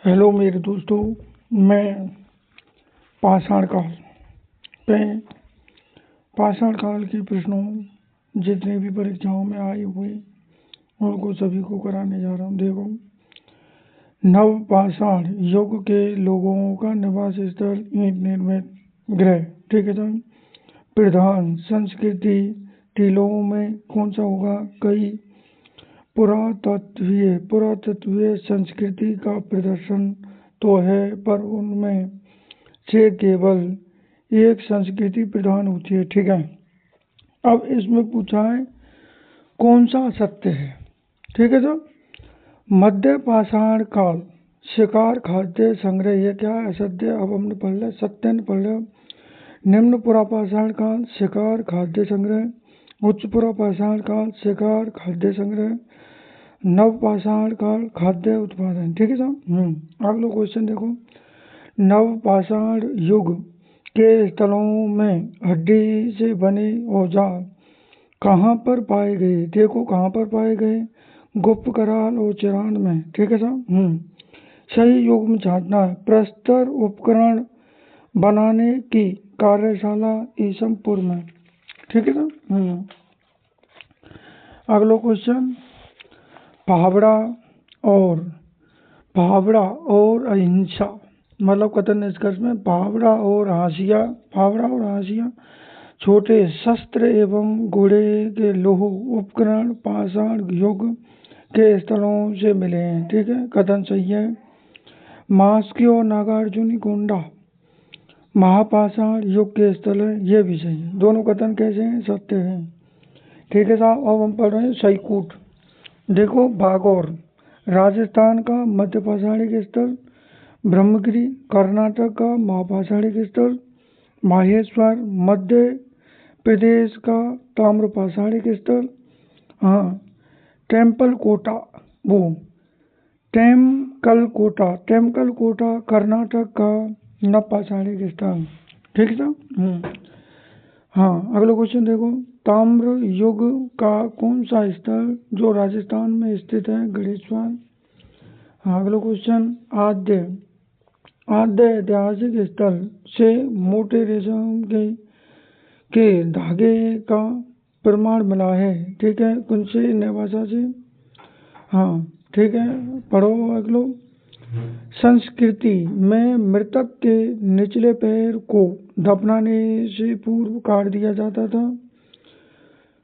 Hello मेरे दोस्तों, मैं पाषाण काल पे पाषाण काल के प्रश्नों जितने भी परीक्षाओं में आए हुए उनको सभी को कराने जा रहा हूँ। देखो, नव पाषाण युग के लोगों का निवास स्थल ईंट निर्मित गृह, ठीक है। तो प्रधान संस्कृति टीलों में कौन सा होगा? कई पुरातत्वीय संस्कृति का प्रदर्शन तो है, पर उनमें से केवल एक संस्कृति प्रधान होती है, ठीक है। अब इसमें पूछा है कौन सा सत्य है, ठीक है। तो मध्य पाषाण काल शिकार खाद्य संग्रह, ये क्या है? असत्य। अब हमने पढ़ लिया, सत्य ने पढ़ लिया। निम्न पुरापाषाण काल शिकार खाद्य संग्रह, उच्च पुरापाषाण काल शिकार खाद्य संग्रह, नव पाषाण काल खाद्य उत्पादन, ठीक है साहब। अगला क्वेश्चन देखो, नव पाषाण युग के स्थलों में हड्डी से बने औजार कहाँ पर पाए गए? देखो कहाँ पर पाए गए? गुप्त कराल और चिरांद में, ठीक है साहब। सही युग में छांटना है। प्रस्तर उपकरण बनाने की कार्यशाला ईसमपुर में, ठीक है साहब। अगला क्वेश्चन, फावड़ा और अहिंसा, मतलब कथन निष्कर्ष में फावड़ा और हाशिया छोटे शस्त्र एवं घोड़े के लोह उपकरण पाषाण युग के स्थलों से मिले हैं, ठीक है। कथन सही है। मास्की और नागार्जुनी कोंडा महापाषाण युग के स्थल है, ये भी सही है। दोनों कथन कैसे हैं? सत्य है, ठीक है साहब। अब हम पढ़ रहे हैं सईकूट। देखो, भागौर राजस्थान का मध्य पाषाणिक स्थल, ब्रह्मगिरी कर्नाटक का महापाषाणिक स्थल, माहेश्वर मध्य प्रदेश का ताम्र पाषाणिक स्थल, हाँ, टेम्कल कोटा कर्नाटक का नवपाषाणिक स्थल, ठीक है साहब। हाँ, अगला क्वेश्चन देखो, ताम्र युग का कौन सा स्थल जो राजस्थान में स्थित है? गणेश्वर। हाँ, अगला क्वेश्चन, आद्य ऐतिहासिक स्थल से मोटे रेशम के धागे का प्रमाण मिला है, ठीक है। कौन से? नेवासा से, हाँ, ठीक है। पढ़ो अगलो, संस्कृति में मृतक के निचले पैर को दफनाने से पूर्व काट दिया जाता था,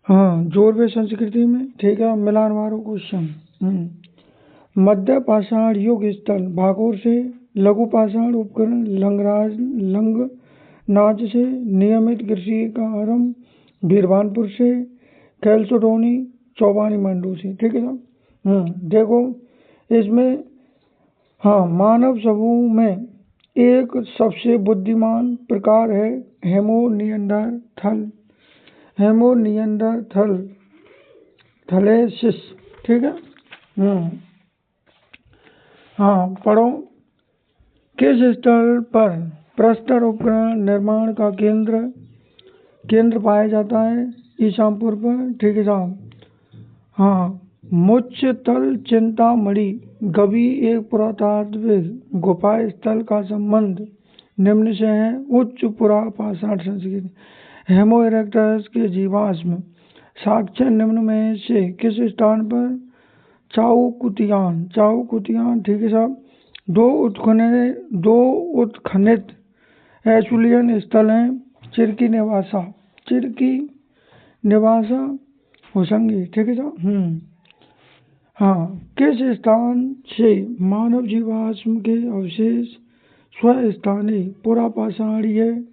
हाँ, जोरवे संस्कृति में, ठीक है। मिलान मारो क्वेश्चन। मध्य पाषाण युग स्थल भागौर से, लघु पाषाण उपकरण लंगनाज से, नियमित कृषि का आरंभ बीरभानपुर से, कैलसोडोनी चौबानी मंडू से, ठीक है साहब। देखो इसमें, हाँ, मानव समूह में एक सबसे बुद्धिमान प्रकार है हेमोनियंडरथलेसिस, ठीक है। हाँ, पढ़ो, किस स्थल पर प्रस्तर उपकरण निर्माण का केंद्र पाया जाता है? ईसामपुर पर, ठीक है साहब। हाँ, मुच्च तल चिंतामणि गवी एक पुरातात्विक गुफा स्थल का संबंध निम्न से है। उच्च पुरापाषाण संस्कृति, हेमो इरेक्टस के जीवाश्म साक्ष्य निम्न में से किस स्थान पर? चाउकुतियान, ठीक है साहब। दो उत्खनित एचुलियन स्थल हैं, चिरकी निवासा होसंगी, ठीक है साहब। हाँ, किस स्थान से मानव जीवाश्म के अवशेष स्वस्थानीय पुरापाषाणीय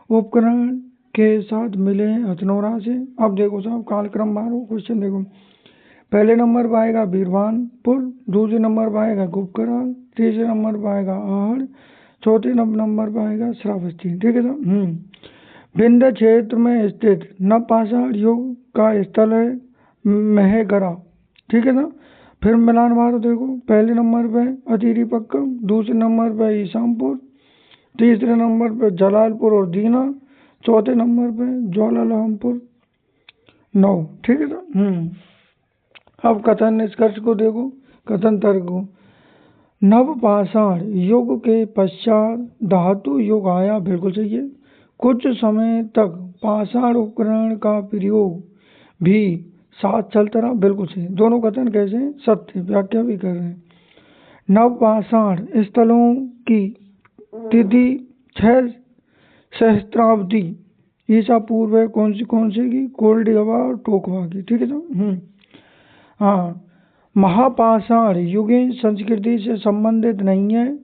उपकरण के साथ मिले हैं? हथनोरा से। अब देखो साहब, कालक्रम मारो क्वेश्चन। देखो, पहले नंबर पर आएगा बीरभानपुर, दूसरे नंबर पर आएगा गुप्तकराल, तीसरे नंबर पर आएगा आहड़, चौथे नंबर पर आएगा श्रावस्ती, ठीक है साहब। विंध्य क्षेत्र में स्थित नवपाषाण युग का स्थल है महेगरा, ठीक है ना। फिर मिलान मारो, देखो, पहले नंबर पे अतिरिपक्कम, दूसरे नंबर पे ईसामपुर, तीसरे नंबर पे जलालपुर और दीना, चौथे नंबर पे ज्वालारामपुर 9, ठीक है ना। अब कथन निष्कर्ष को देखो, कथन तर्क को। नवपाषाण युग के पश्चात धातु युग आया, बिल्कुल सही है। कुछ समय तक पाषाण उपकरण का प्रयोग भी साथ चलता रहा, बिल्कुल सही। दोनों कथन कैसे हैं? सत्य, व्याख्या भी कर रहे हैं। नवपाषाण स्थलों की तिथि 6 सहस्त्राब्दी ईसा पूर्व है। कौन सी की? कोल्डिवा और टोकवा की, ठीक है ना। हाँ, महापाषाण युगीन संस्कृति से संबंधित नहीं है,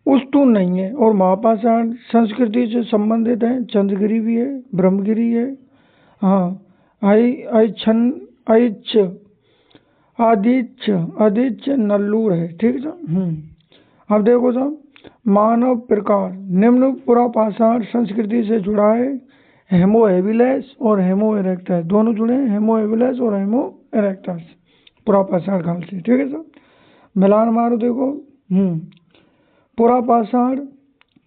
उस्तून नहीं है, और महापाषाण संस्कृति से संबंधित है। चंद्रगिरी भी है, ब्रह्मगिरी है। हाँ, आदित्य नल्लूर है, ठीक है। अब देखो साहब, मानव प्रकार निम्न पुरापाषाण संस्कृति से जुड़ा है। हेमो हेबिलस और हेमो इरेक्टस दोनों जुड़े हैं, हेमो हेबिलस और हेमो इरेक्टस पुरापाषाण काल से, ठीक है साहब। मिलान मारो देखो। पुरापाषाण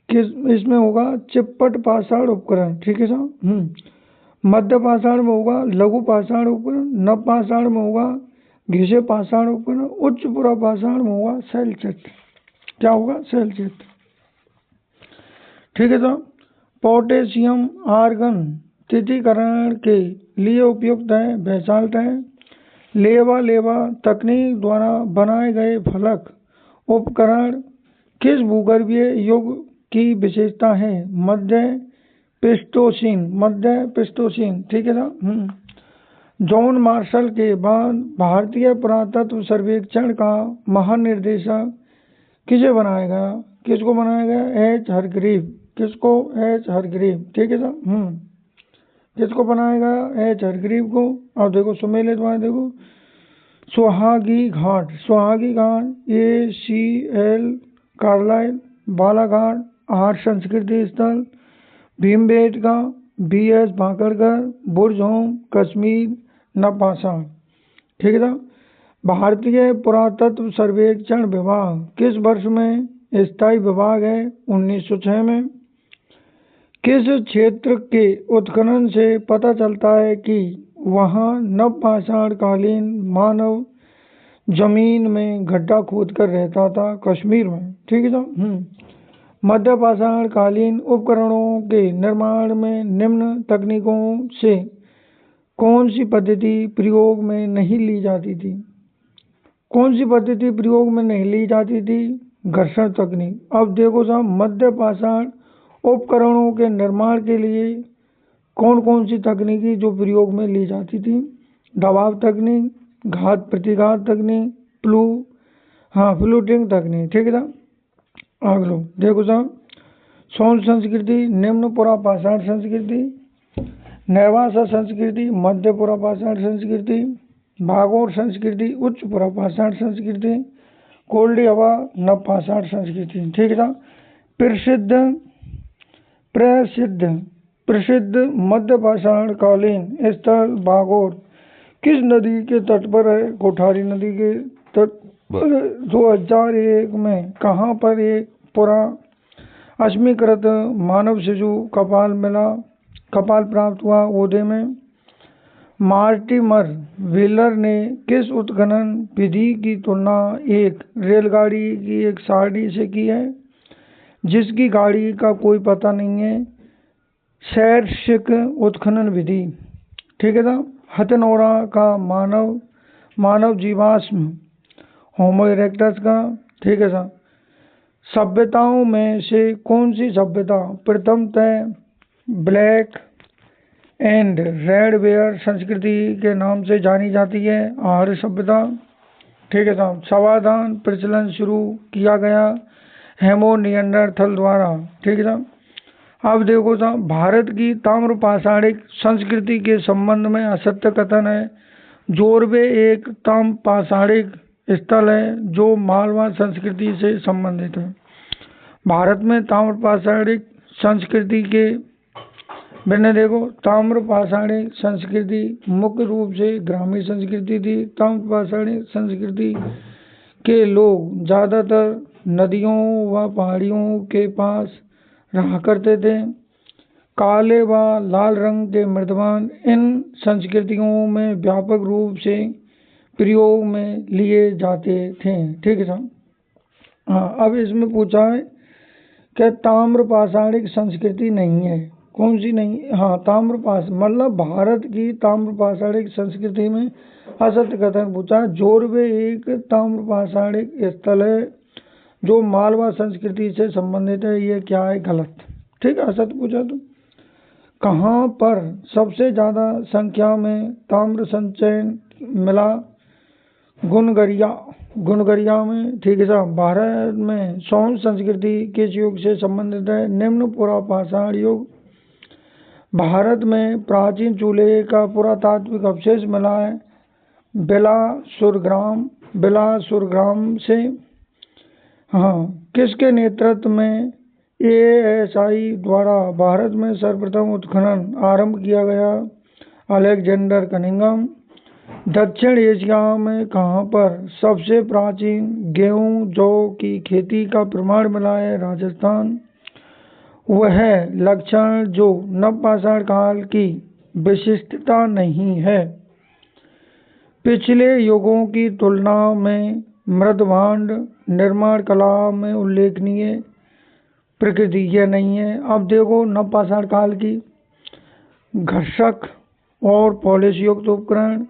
किस इसमें होगा? चिप्पट पाषाण उपकरण, ठीक है साहब। मध्य पाषाण में होगा लघु पाषाण उपकरण, नवपाषाण में होगा घिसे पाषाण उपकरण, उच्च पुरापाषाण में होगा शैलचित्र। क्या होगा? शैलचित्र, ठीक है साहब। पोटेशियम आर्गन तिथिकरण के लिए उपयुक्त है, बेसाल्ट है। लेवा तकनीक द्वारा बनाए गए फलक उपकरण किस भूगर्भीय युग की विशेषता है? मध्य प्लेस्टोसीन, ठीक है ना। जॉन मार्शल के बाद भारतीय पुरातत्व सर्वेक्षण का महानिर्देशक किसे बनाया गया? किसको बनाया गया? एच हरग्रीव। किसको? एच हरग्रीव, ठीक है साहब। किसको बनाया गया? एच हरग्रीव को। अब देखो सुमेलित द्वारा देखो, सुहागी घाट ACL कार्लाइल, बालाघाट आर्ट संस्कृति स्थल, भीमबेटका BS भाकरकर, बुर्ज होम कश्मीर, नवपाषाण, ठीक है ना। भारतीय पुरातत्व सर्वेक्षण विभाग किस वर्ष में स्थायी विभाग है? 1906 में। किस क्षेत्र के उत्खनन से पता चलता है कि वहां नवपाषाण कालीन मानव जमीन में गड्ढा खोद कर रहता था? कश्मीर में, ठीक है ना। मध्यपाषाण कालीन उपकरणों के निर्माण में निम्न तकनीकों से कौन सी पद्धति प्रयोग में नहीं ली जाती थी? कौन सी पद्धति प्रयोग में नहीं ली जाती थी? घर्षण तकनीक। अब देखो साहब, मध्यपाषाण उपकरणों के निर्माण के लिए कौन कौन सी तकनीकी जो प्रयोग में ली जाती थी? दबाव तकनीक, घात प्रतिघात तकनीक, फ्लूटिंग तकनीक, ठीक है ना। अगलो देखो साहब, सोन संस्कृति निम्न पुरापाषाण संस्कृति, नेवासा संस्कृति मध्य पुरापाषाण संस्कृति, भागोर संस्कृति उच्च पुरापाषाण संस्कृति, कोल्डी हवा नवपाषाण संस्कृति, ठीक है ना। प्रसिद्ध मध्यपाषाण कालीन स्थल भागोर किस नदी के तट पर है? कोठारी नदी के तट पर। 2001 में कहाँ पर एक पुरा अश्मीकृत मानव शिशु कपाल प्राप्त हुआ? ओदे में। मार्टिमर व्हीलर ने किस उत्खनन विधि की तुलना एक रेलगाड़ी की एक सारणी से की है जिसकी गाड़ी का कोई पता नहीं है? शैर्शिक उत्खनन विधि, ठीक है ना। हथनोरा का मानव जीवाश्म होमो इरेक्टस का, ठीक है साहब। सभ्यताओं में से कौन सी सभ्यता प्रथमतः ब्लैक एंड रेड वेयर संस्कृति के नाम से जानी जाती है? आर्य सभ्यता, ठीक है साहब। समाधान प्रचलन शुरू किया गया हेमो निएंडरथल द्वारा, ठीक है साहब। अब देखो साहब, भारत की ताम्रपाषाणिक संस्कृति के संबंध में असत्य कथन है। जोरवे एक ताम्रपाषाणिक स्थल है जो मालवा संस्कृति से संबंधित है। भारत में ताम्रपाषाणिक संस्कृति के मैंने देखो, ताम्रपाषाणिक संस्कृति मुख्य रूप से ग्रामीण संस्कृति थी। ताम्रपाषाणिक संस्कृति के लोग ज्यादातर नदियों व पहाड़ियों के पास रहा करते थे। काले व लाल रंग के मृदवान इन संस्कृतियों में व्यापक रूप से प्रयोग में लिए जाते थे, ठीक है साहब। हाँ, अब इसमें पूछा है कि ताम्र पाषाणिक संस्कृति नहीं है, कौन सी नहीं? हाँ, ताम्र पाष मतलब भारत की ताम्र पाषाणिक संस्कृति में असत्य कथन पूछा। जोरवे एक ताम्र पाषाणिक स्थल है जो मालवा संस्कृति से संबंधित है, ये क्या है? गलत। ठीक है, असत्य पूछा। तो कहाँ पर सबसे ज्यादा संख्या में ताम्र संचयन मिला? गुनगरिया में। ठीक है साहब। भारत में सौन संस्कृति किस युग से संबंधित है? निम्न पुरापाषाण युग। भारत में प्राचीन चूल्हे का पुरातात्विक अवशेष मिला है बिलासुरग्राम से। हाँ, किसके नेतृत्व में ASI द्वारा भारत में सर्वप्रथम उत्खनन आरंभ किया गया? Alexander Cunningham. दक्षिण एशिया में कहाँ पर सबसे प्राचीन गेहूं जौ की खेती का प्रमाण मिला है? राजस्थान। वह लक्षण जो नवपाषाण काल की विशिष्टता नहीं है। पिछले युगों की तुलना में मृदभांड निर्माण कला में उल्लेखनीय प्रकृति यह नहीं है। अब देखो नवपाषाण काल की घर्षक और पॉलिश युक्त उपकरण,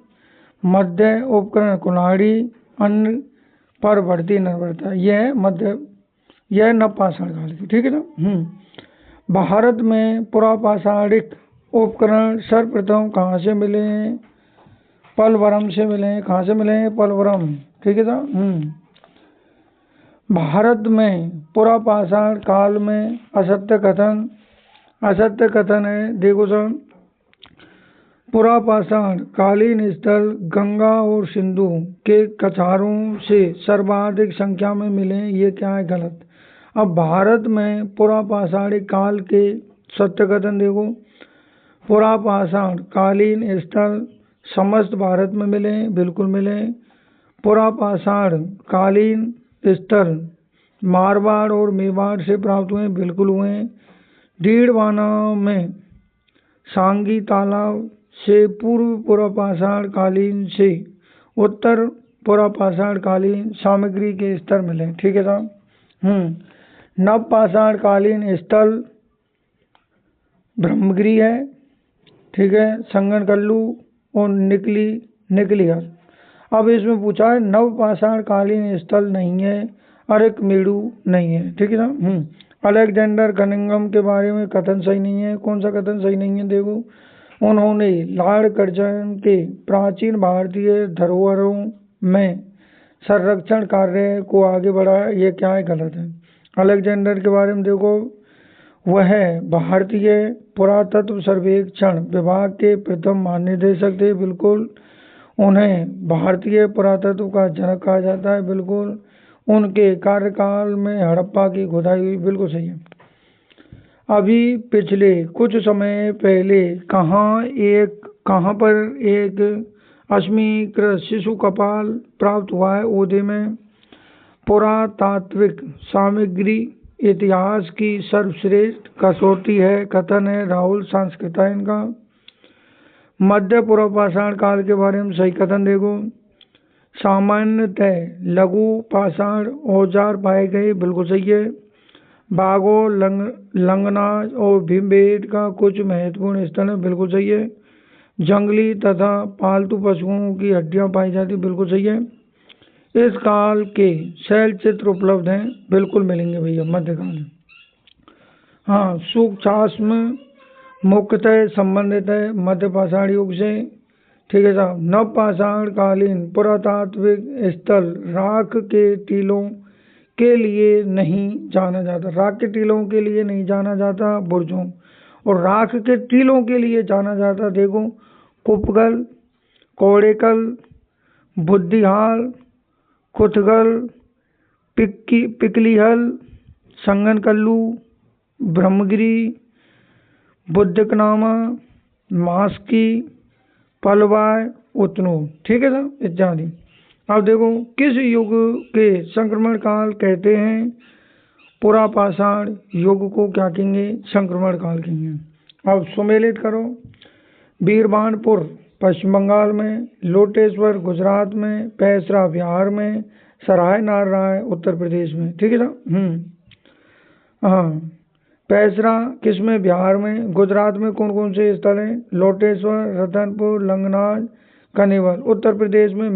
मध्य उपकरण कुल्हाड़ी, अन्य पर बढ़ती निर्भरता, यह नवपाषाण काल की। ठीक है ना। भारत में पुरापाषाणिक उपकरण सर्वप्रथम कहाँ से मिले हैं? पलवरम से मिले हैं। कहाँ से मिले हैं? पलवरम। ठीक है साहब। भारत में पुरापाषाण काल में असत्य कथन है। देखो सर, पुरापाषाण कालीन स्थल गंगा और सिंधु के कछारों से सर्वाधिक संख्या में मिले, ये क्या है? गलत। अब भारत में पुरापाषाणिक काल के सत्य कथन देखो। पुरापाषाण कालीन स्थल समस्त भारत में मिले, बिल्कुल मिले। पुरापाषाण कालीन स्थल मारवाड़ और मेवाड़ से प्राप्त हुए, बिल्कुल हुए। डीडवाना में सांगी तालाब से पूर्व पुरापाषाण कालीन से उत्तर पुरापाषाण कालीन सामग्री के स्तर मिले। ठीक है साहब। नवपाषाण कालीन स्थल ब्रह्मगिरी है। ठीक है, संगनकल्लू और निकलिहर। अब इसमें पूछा है नवपाषाण कालीन स्थल नहीं है, अरिकमेरु नहीं है। ठीक है ना। अलेक्जेंडर कनिंघम के बारे में कथन सही नहीं है। कौन सा कथन सही नहीं है? देखो, उन्होंने लॉर्ड कर्जन के प्राचीन भारतीय धरोहरों में संरक्षण कार्य को आगे बढ़ाया, ये क्या है? गलत है। अलेक्जेंडर के बारे में देखो, वह भारतीय पुरातत्व सर्वेक्षण विभाग के प्रथम महानिदेशक थे, बिल्कुल। उन्हें भारतीय पुरातत्व का जनक कहा जाता है, बिल्कुल। उनके कार्यकाल में हड़प्पा की खुदाई हुई, बिल्कुल सही है। अभी पिछले कुछ समय पहले कहाँ पर एक अश्मीकृत शिशु कपाल प्राप्त हुआ है? ओदे में। पुरातात्विक सामग्री इतिहास की सर्वश्रेष्ठ कसौटी है, कथन है राहुल सांस्कृतायन का। मध्य पुरापाषाण काल के बारे में सही कथन देखो। सामान्यतः लघु पाषाण औजार पाए गए, बिल्कुल सही है। बाघो लंगनाज और भीमबेटका कुछ महत्वपूर्ण स्थल है, बिल्कुल सही है। जंगली तथा पालतू पशुओं की हड्डियां पाई जाती, बिल्कुल सही है। इस काल के शैल चित्र उपलब्ध हैं, बिल्कुल मिलेंगे भैया, मध्यकाल। हाँ, सूक्ष्म मुख्यतः संबंधित है मध्यपाषाण युग से। ठीक है साहब। नवपाषाण कालीन पुरातात्विक स्थल राख के टीलों के लिए नहीं जाना जाता। राख के टीलों के लिए नहीं जाना जाता, बुर्जों। और राख के टीलों के लिए जाना जाता, देखो, कुपगल, कोड़ेकल, बुद्धिहाल, कुथगल, पिकलीहल, संगनकल्लू, ब्रह्मगिरी, बुद्धकनामा, मास्की, पलवाय, उतनूर। ठीक है सर, इत्यादि। अब देखो, किस युग के संक्रमण काल कहते हैं? पुरापाषाण युग को क्या कहेंगे? संक्रमण काल कहेंगे। अब सुमेलित करो। बीरबानपुर पश्चिम बंगाल में, लोटेश्वर गुजरात में, पैसरा बिहार में, सराय नारायण उत्तर प्रदेश में, ठीक है ना। हाँ, पैसरा किसमें, बिहार में। गुजरात में कौन कौन से स्थल हैं, लोटेश्वर, रतनपुर, लंगनाज, कनेवल। उत्तर प्रदेश में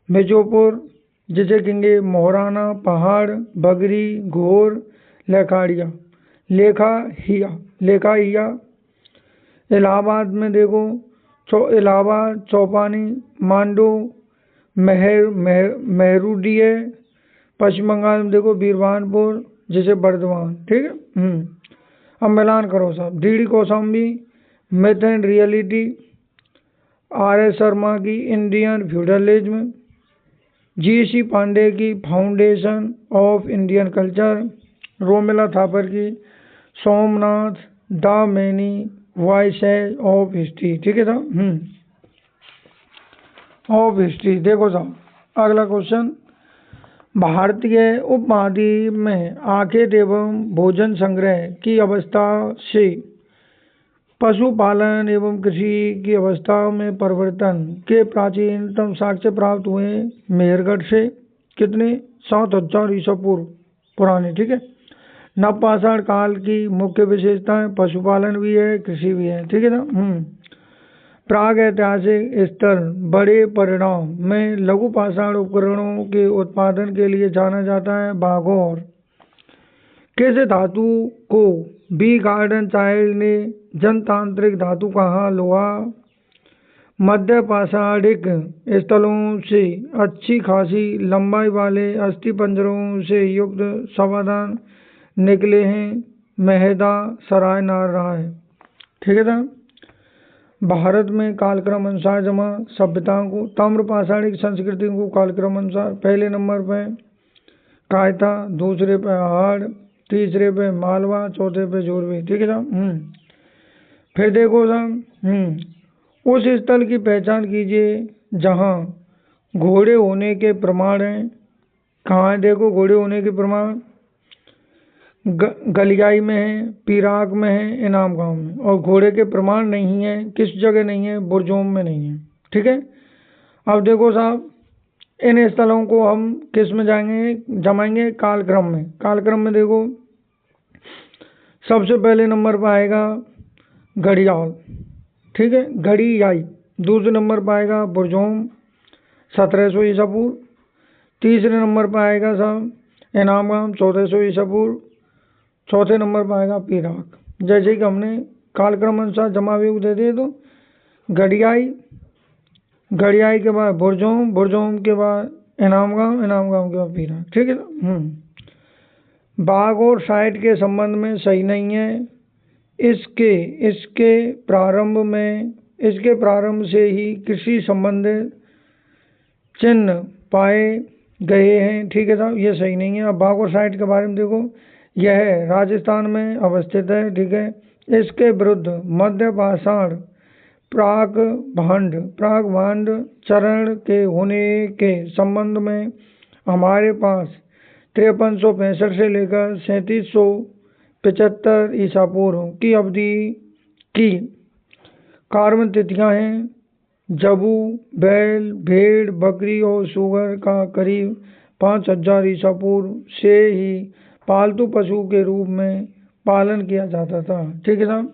मिर्जापुर, जिसे कहेंगे मोहराना पहाड़, बगरी, घोर, लेखाहिया। इलाहाबाद में देखो इलाहाबाद, चौपानी, मांडू, मेहरुडीह। पश्चिम बंगाल में देखो बीरबानपुर, जिसे बर्धमान, ठीक है। अब मिलान करो साहब। DD Kosambi, myth and reality. RS. Sharma की इंडियन फ्यूडलिज्म। जी.सी. पांडे की foundation of Indian culture. Romila Thapar की Somnath, the many voices of history, ठीक है साहब। Of history. देखो साहब अगला क्वेश्चन, भारतीय उपमहाद्वीप में आखेट एवं भोजन संग्रह की अवस्था से पशुपालन एवं कृषि की अवस्था में परिवर्तन के प्राचीनतम साक्ष्य प्राप्त हुए मेहरगढ़ से। कितने, 7000 ईसा पूर्व पुराने, ठीक है। नवपाषाण काल की मुख्य विशेषताएं पशुपालन भी है, कृषि भी है, ठीक है ना। प्राग ऐतिहासिक स्थल बड़े परिणाम में लघु पाषाण उपकरणों के उत्पादन के लिए जाना जाता है। बागौर किस धातु को बी गार्डन चाइल्ड ने जनतांत्रिक धातु कहा, लोहा। मध्य पाषाणिक स्थलों से अच्छी खासी लंबाई वाले अस्थिपंजरों से युक्त समाधान निकले हैं, मेहदा, सराय नारायण, ठीक है ना। भारत में कालक्रम अनुसार जमा सभ्यताओं को, ताम्र पाषाणिक संस्कृति को कालक्रम अनुसार पहले नंबर पे कायता, दूसरे पे हाड़, तीसरे पे मालवा, चौथे पे जोरवी, ठीक है साहब। फिर देखो साहब, उस स्थल की पहचान कीजिए जहाँ घोड़े होने के प्रमाण हैं। कहाँ है, देखो घोड़े होने के प्रमाण गलियाई में है, पीराक में है, इनाम गांव में। और घोड़े के प्रमाण नहीं है, किस जगह नहीं है, बुरजोम में नहीं है, ठीक है। अब देखो साहब इन स्थलों को हम किस में जाएंगे, जमाएंगे कालक्रम में। कालक्रम में देखो सबसे पहले नंबर पर आएगा घड़ियाल, ठीक है, घड़ियाई। दूसरे नंबर पर आएगा बुरजोम, 1700 ईसा पूर्व। तीसरे नंबर पर आएगा साहब इनाम गांव, 1400 ईसा पूर्व। चौथे नंबर पर आएगा पीराक। जैसे कि हमने कालक्रम अनुसार जमा भी दे दिए, तो घड़ियाई के बाद बुरजोम के बाद इनाम गांव के बाद पीराक, ठीक है। बाघ और साइट के संबंध में सही नहीं है। इसके प्रारंभ से ही कृषि संबंधित चिन्ह पाए गए हैं, ठीक है साहब, ये सही नहीं है। अब बाघ और साइट के बारे में देखो, यह राजस्थान में अवस्थित है, ठीक है। इसके विरुद्ध मध्य पाषाण प्रागभांड चरण के होने के संबंध में हमारे पास 5365 से लेकर 3775 ईसा पूर्व की अवधि की कार्बन तिथियां हैं। जबू, बैल, भेड़, बकरी और सूअर का करीब 5000 ईसा पूर्व से ही पालतू पशु के रूप में पालन किया जाता था, ठीक है साहब।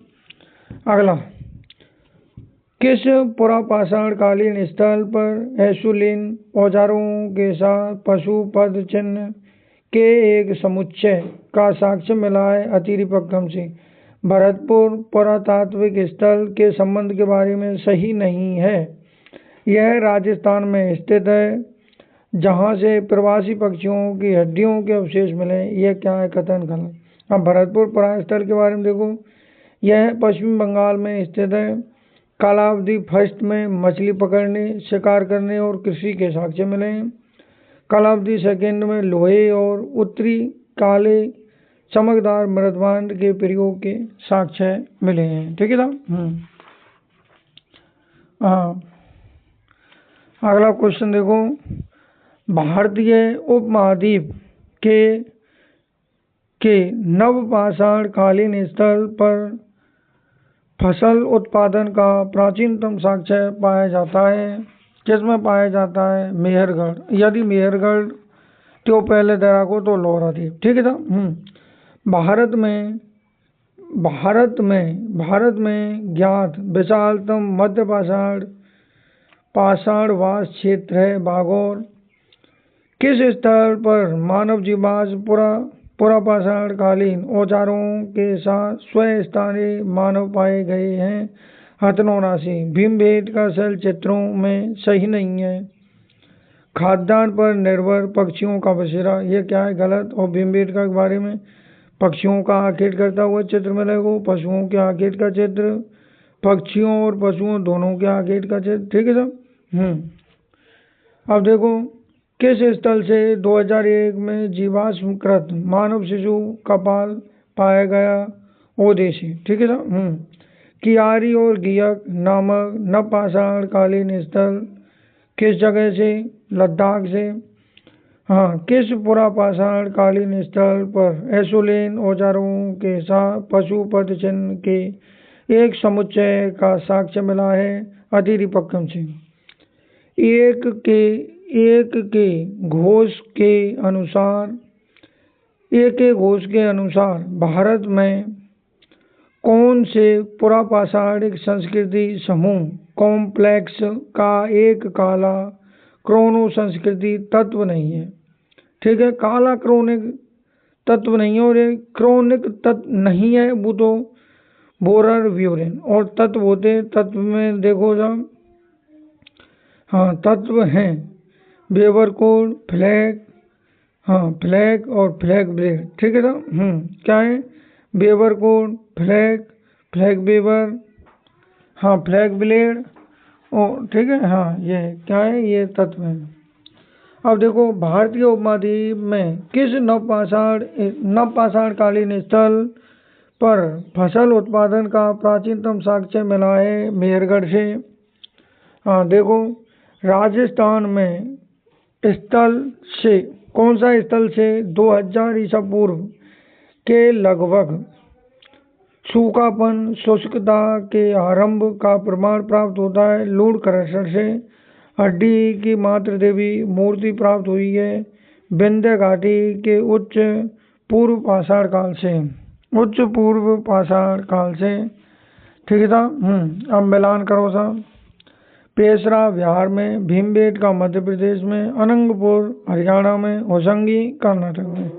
अगला, किस पुरापाषाण कालीन स्थल पर एसुलिन औजारों के साथ पशु पद चिन्ह के एक समुच्चय का साक्ष्य मिला है? अतिरिपक्कम से। भरतपुर पुरातात्विक स्थल के संबंध के बारे में सही नहीं है। यह राजस्थान में स्थित है, जहां से प्रवासी पक्षियों की हड्डियों के अवशेष मिले। यह क्या है, कथन गलत। अब भरतपुर पुरास्थल के बारे में देखो, यह पश्चिम बंगाल में स्थित है। कालावधि फर्स्ट में मछली पकड़ने, शिकार करने और कृषि के साक्ष्य मिले हैं। कालावधि सेकेंड में लोहे और उत्तरी काले चमकदार मृदवांड के प्रयोग के साक्ष्य मिले हैं, ठीक है साहब। अगला क्वेश्चन देखो, भारतीय उपमहाद्वीप के नवपाषाण कालीन स्थल पर फसल उत्पादन का प्राचीनतम साक्ष्य पाया जाता है। किसमें पाया जाता है? मेहरगढ़। यदि मेहरगढ़ तो पहले तैराको तो लौहरादीप। ठीक है था। भारत में ज्ञात विशालतम मध्य पाषाणवास क्षेत्र है बागौर। किस स्थल पर मानव जीवाश्म पुरापाषाण कालीन औजारों के साथ स्वस्थानीय मानव पाए गए हैं? हथनौरासी। भीमबेटका शैल चित्रों में सही नहीं है। खाद्यान्न पर निर्भर पक्षियों का बसेरा, ये क्या है? गलत। और भीमबेटका के बारे में पक्षियों का आखेट करता हुआ चित्र मिलेगा, पशुओं के आखेट का चित्र, पक्षियों और पशुओं दोनों के आखेट का चित्र। ठीक है सर। अब देखो, किस स्थल से 2001 में जीवाश्मकृत मानव शिशु कपाल पाया गया? ओदेसी। ठीक है सर। कियारी और गियक नामक नवपाषाण कालीन स्थल किस जगह से? लद्दाख से। हाँ, किस पुरापाषाण कालीन स्थल पर एसोलेन औजारों के साथ पशुपद चिन्ह के एक समुच्चय का साक्ष्य मिला है? अतिरिपक्कम से। एक के घोष के अनुसार भारत में कौन से पुरापाषाणिक संस्कृति समूह कॉम्प्लेक्स का एक काला क्रोनो संस्कृति तत्व नहीं है? ठीक है, काला क्रोनिक तत्व नहीं है, और एक क्रोनिक तत्व नहीं है वो तो बोरर व्यूरेन। और तत्व होते, तत्व में देखो जब, हाँ तत्व हैं वेबरकोड, फ्लैग, हाँ फ्लैग और फ्लैग ब्लेड। ठीक है ना। क्या है? वेबरकोड, फ्लैग वेबर, हाँ फ्लैग ब्लेड, और ठीक है, हाँ ये क्या है? ये तत्व है। अब देखो, भारतीय उपमहाद्वीप में किस नवपाषाण कालीन स्थल पर फसल उत्पादन का प्राचीनतम साक्ष्य मिला है? मेहरगढ़ से। हाँ देखो, राजस्थान में कौन सा स्थल से 2000 ईसा पूर्व के लगभग सूखापन शुष्कता के आरंभ का प्रमाण प्राप्त होता है? लूड़ क्रशर से। हड्डी की मातृ देवी मूर्ति प्राप्त हुई है विंध्य घाटी के उच्च पूर्व पाषाण काल से। ठीक था। अब मिलान करो साहब। पेशरा बिहार में, भीमबेटका मध्य प्रदेश में, अनंगपुर हरियाणा में, होसंगी कर्नाटक में।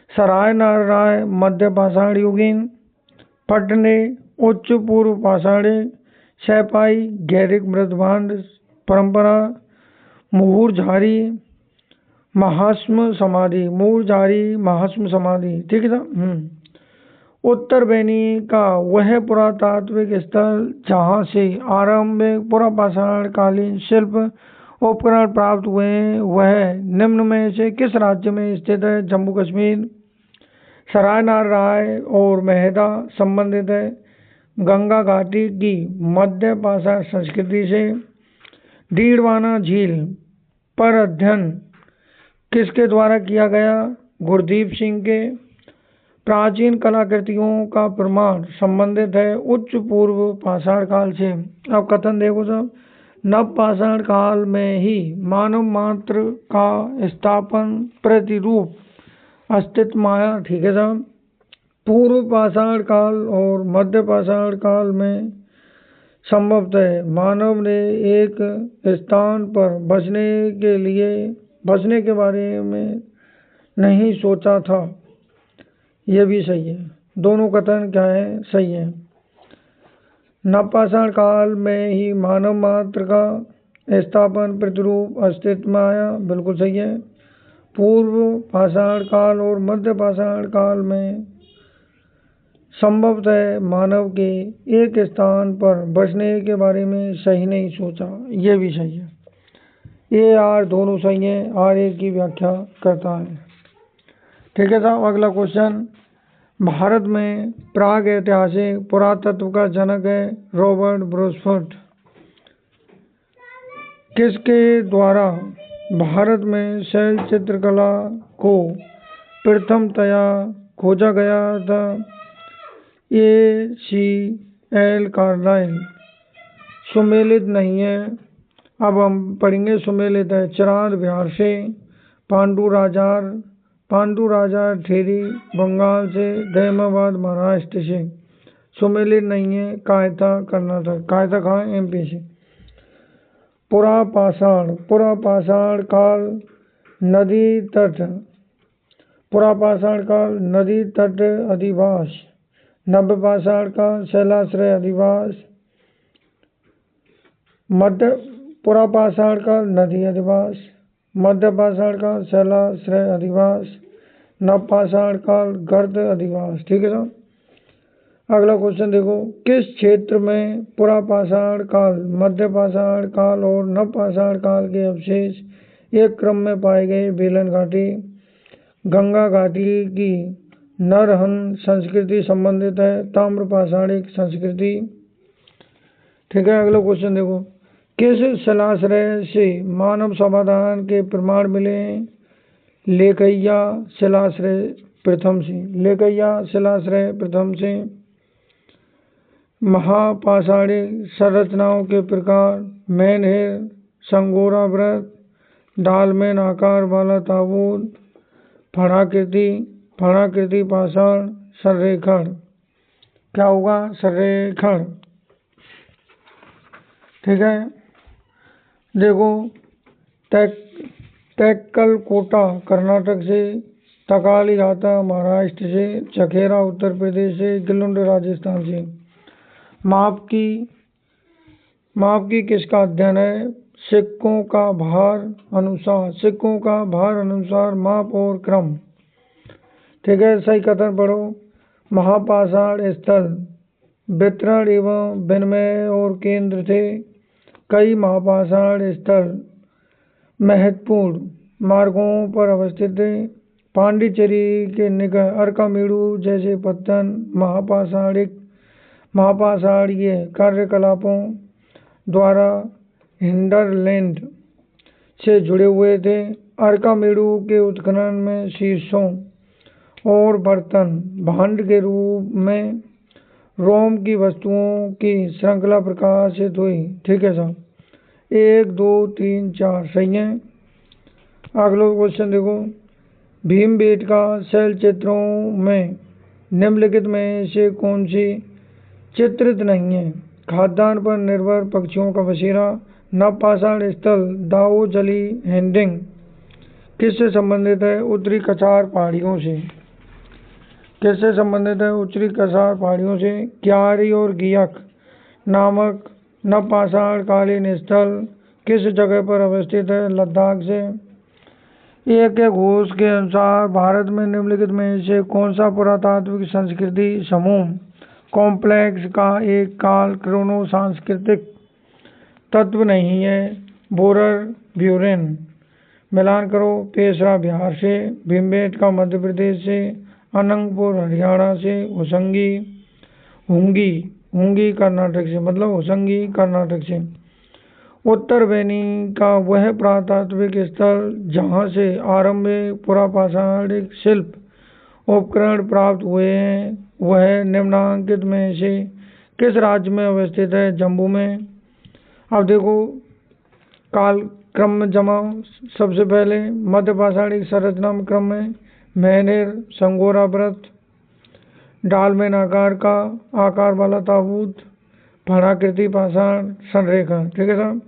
सराय नारायण मध्य पाषाण युगीन, पटने उच्च पूर्व पाषाणिक, सैपाई गैरिक मृदभांड परंपरा, मुहुरझारी महास्म समाधि। ठीक है। उत्तर बेनी का वह पुरातात्विक स्थल जहाँ से आरंभिक पुरापाषाण कालीन शिल्प उपकरण प्राप्त हुए हैं, वह निम्न में से किस राज्य में स्थित है? जम्मू कश्मीर। सरायनार राय और मेहदा संबंधित है गंगा घाटी की मध्य पाषाण संस्कृति से। डीडवाना झील पर अध्ययन किसके द्वारा किया गया? गुरदीप सिंह के। प्राचीन कलाकृतियों का प्रमाण संबंधित है उच्च पूर्व पाषाण काल से। अब कथन देखो सब। नवपाषाण काल में ही मानव मात्र का स्थापन प्रतिरूप अस्तित्व में आया। ठीक है साहब। पूर्व पाषाण काल और मध्य पाषाण काल में संभवतः मानव ने एक स्थान पर बसने के बारे में नहीं सोचा था। यह भी सही है। दोनों कथन क्या है? सही है। नवपाषाण काल में ही मानव मात्र का स्थापन प्रतिरूप अस्तित्व में आया। बिल्कुल सही है। पूर्व पाषाण काल और मध्य पाषाण काल में संभवतः मानव के एक स्थान पर बसने के बारे में सही नहीं सोचा। यह भी सही है। ये आर दोनों सही है। आर एक की व्याख्या करता है। ठीक है साहब। अगला क्वेश्चन। भारत में प्राग ऐतिहासिक पुरातत्व का जनक है रॉबर्ट ब्रोसफोर्ड। किसके द्वारा भारत में शैल चित्रकला को प्रथमतया खोजा गया था? A.C.L. कार्लाइल। सुमेलित नहीं है। अब हम पढ़ेंगे सुमेलित है। चिरांद बिहार से, पांडु राजार ठेरी बंगाल से, दहमाबाद महाराष्ट्र से। सुमेलित नहीं है कायथा कर्नाटक, कायथा कहाँ MP से। पुरा पाषाण काल नदी तट, पुरा पाषाण काल नदी तट अधिवास, नव्य पाषाण काल शैलाश्रय अधिवास, मध्य पुरा पाषाण काल नदी अधिवास, मध्य पाषाण काल शैलाश्रय अधिवास, नव पाषाण काल गर्द अधिवास। ठीक है साहब। अगला क्वेश्चन देखो, किस क्षेत्र में पुरा पाषाण काल, मध्य पाषाण काल और नव पाषाण काल के अवशेष एक क्रम में पाए गए। बेलन घाटी, गंगा घाटी की नरहन संस्कृति संबंधित है ताम्र पाषाणिक संस्कृति। ठीक है। अगला क्वेश्चन देखो, किस शिलाश्रय से मानव समाधान के प्रमाण मिले। लेकैया शिलाश्रय प्रथम से, लेकैया शिलाश्रय प्रथम से। महापाषाणिक संरचनाओं के प्रकार, मेनहिर, संगोरा व्रत, डालमेन आकार वाला ताबूत, फणाकृति पाषाण, संरेखण। क्या होगा? संरेखण। ठीक है। देखो, तेक्कलकोटा कर्नाटक से, तकालीघाटा महाराष्ट्र से, चखेरा उत्तर प्रदेश से, गिलुंड राजस्थान से। माप की किसका अध्ययन है? सिक्कों का भार अनुसार माप और क्रम। ठीक है। सही कथन पढ़ो। महापाषाण स्थल वितरण एवं विनिमय और केंद्र थे। कई महापाषाण स्थल महत्वपूर्ण मार्गों पर अवस्थित थे। पांडिचेरी के निकट अर्कामेडू जैसे पत्तन महापाषाणीय कार्यकलापों द्वारा हिंडरलैंड से जुड़े हुए थे। अर्कामेडू के उत्खनन में शीर्षों और बर्तन भांड के रूप में रोम की वस्तुओं की श्रृंखला प्रकाशित हुई। ठीक है साहब। 1 2 3 4 सही है। अगला क्वेश्चन देखो, भीमबेटका शैल चित्रों में निम्नलिखित में से कौन सी चित्रित नहीं है? खाद्यान्न पर निर्भर पक्षियों का बसेरा, नवपाषाण स्थल दाओजली हैंडिंग किससे संबंधित है? उत्तरी कछार पहाड़ियों से। किससे संबंधित है? उत्तरी कछार पहाड़ियों से। क्यारी और गियक नामक नवपाषाण कालीन स्थल किस जगह पर अवस्थित है? लद्दाख से। एक घोष के अनुसार भारत में निम्नलिखित में से कौन सा पुरातात्विक संस्कृति समूह कॉम्प्लेक्स का एक काल क्रोनो सांस्कृतिक तत्व नहीं है? Borer Buren. मिलान करो। पेशरा बिहार से, भीमबेटका मध्य प्रदेश से, अनंगपुर हरियाणा से, हुंगी कर्नाटक से, मतलब होसंगी कर्नाटक से। उत्तरबेनी का वह पुरातात्विक स्थल जहाँ से आरंभिक पुरापाषाणिक शिल्प उपकरण प्राप्त हुए हैं वह निम्नांकित में से किस राज्य में अवस्थित है? जम्मू में। अब देखो, काल क्रम में जमाओ। सबसे पहले मध्य पाषाणिक संरचना में क्रम में मेहनेर, संगोरा व्रत, डालमेन आकार वाला ताबूत, फणाकृति पाषाण, संरेखण। ठीक है साहब।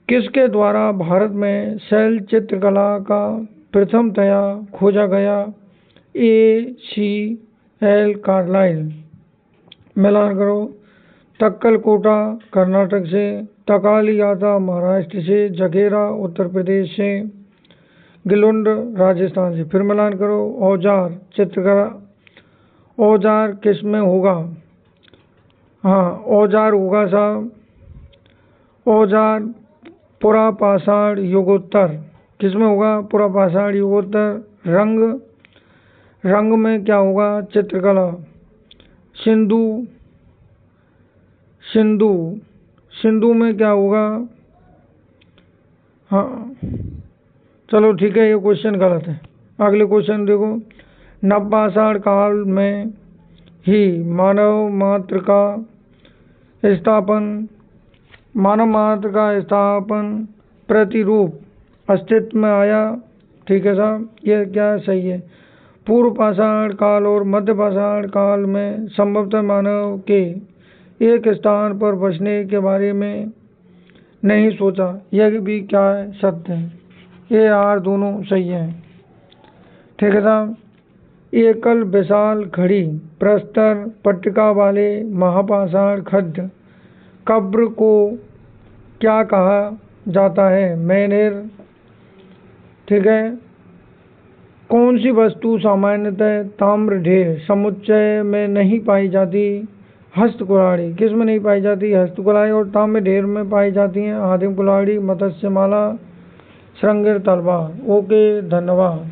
किसके द्वारा भारत में शैल चित्रकला का प्रथमतया खोजा गया? ACL Carlisle. मिलान करो। तक्कलकोटा कर्नाटक से, तकालीघाटा महाराष्ट्र से, जखेरा उत्तर प्रदेश से, गिलुंड राजस्थान से। फिर मिलान करो। औजार चित्रकला, औजार किस में होगा? हाँ, औजार होगा साहब। औजार पुरापाषाण युगोत्तर। किस में होगा? पुरापाषाण युगोत्तर। रंग में क्या होगा? चित्रकला। सिंधु में क्या होगा? हाँ चलो ठीक है, ये क्वेश्चन गलत है। अगले क्वेश्चन देखो, नवपाषाण काल में ही मानव मात्र का स्थापन मानव मात्र का स्थापन प्रतिरूप अस्तित्व में आया। ठीक है साहब, ये क्या सही है। पूर्व पाषाण काल और मध्य पाषाण काल में संभवतः मानव के एक स्थान पर बसने के बारे में नहीं सोचा, यह भी क्या है, सत्य है। ये आर दोनों सही है। ठीक है साहब। एकल विशाल खड़ी प्रस्तर पट्टिका वाले महापाषाण खड्ड कब्र को क्या कहा जाता है, मेनेर। ठीक है। कौन सी वस्तु सामान्यतः ताम्र ढेर समुच्चय में नहीं पाई जाती, हस्त कुल्हाड़ी। किस में नहीं पाई जाती, हस्त कुल्हाड़ी, और ताम्र ढेर में पाई जाती हैं आदिम कुल्हाड़ी, मत्स्यमाला, श्रृंगार तलवार। ओके, धन्यवाद।